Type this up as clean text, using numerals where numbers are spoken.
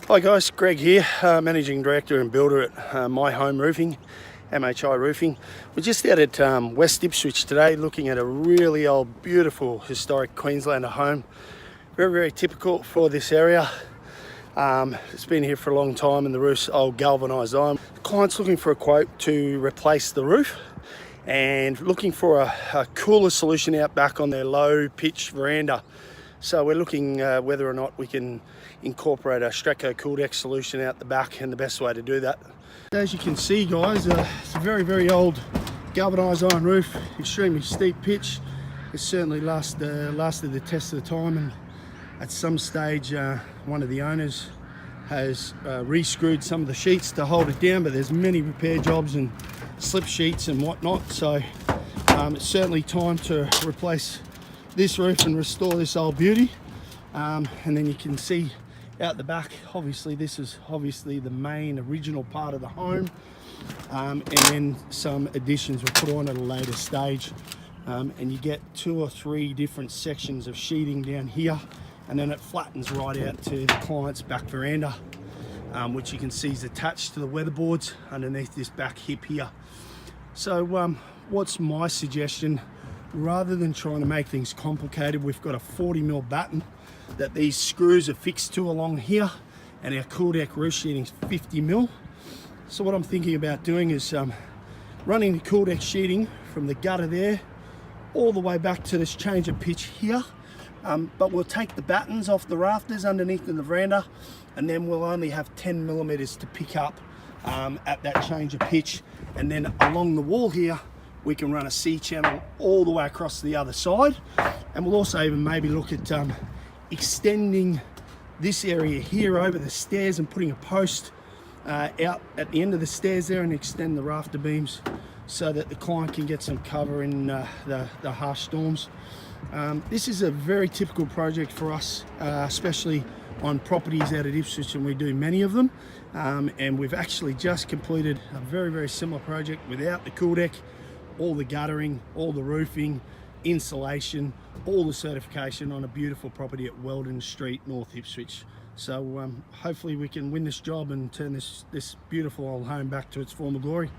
Hi guys, Greg here, Managing Director and Builder at My Home Roofing, MHI Roofing. We're just out at West Ipswich today looking at a really old, beautiful, historic Queenslander home. Very, very typical for this area. It's been here for a long time and the roof's old galvanised iron. The client's looking for a quote to replace the roof and looking for a cooler solution out back on their low pitch veranda. So we're looking whether or not we can incorporate a Stratco Cooldek solution out the back, and the best way to do that. As you can see guys, it's a very, very old galvanised iron roof, extremely steep pitch. It certainly lasted the test of the time, and at some stage one of the owners has re-screwed some of the sheets to hold it down, but there's many repair jobs and slip sheets and whatnot, so it's certainly time to replace this roof and restore this old beauty. And then you can see out the back, obviously this is obviously the main original part of the home, and then some additions were put on at a later stage, and you get 2 or 3 different sections of sheeting down here, and then it flattens right out to the client's back veranda, which you can see is attached to the weatherboards underneath this back hip here. So what's my suggestion? Rather than trying to make things complicated, we've got a 40mm batten that these screws are fixed to along here, and our Cooldek roof sheeting is 50mm. So what I'm thinking about doing is running the Cooldek sheeting from the gutter there all the way back to this change of pitch here, but we'll take the battens off the rafters underneath in the veranda, and then we'll only have 10mm to pick up at that change of pitch, and then along the wall here we can run a C channel all the way across the other side. And we'll also even maybe look at extending this area here over the stairs and putting a post out at the end of the stairs there and extend the rafter beams so that the client can get some cover in the harsh storms. This is a very typical project for us, especially on properties out at Ipswich, and we do many of them. And we've actually just completed a very, very similar project without the Cooldek. All the guttering, all the roofing, insulation, all the certification on a beautiful property at Weldon Street, North Ipswich. So hopefully we can win this job and turn this beautiful old home back to its former glory.